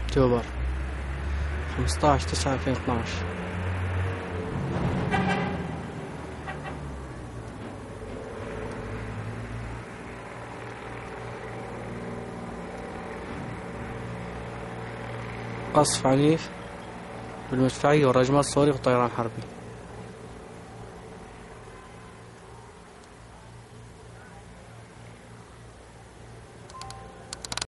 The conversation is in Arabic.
أكتوبر 15/9/2012. قصف عنيف بالمدفعية والرجمات الصواريخ وطيران حربي.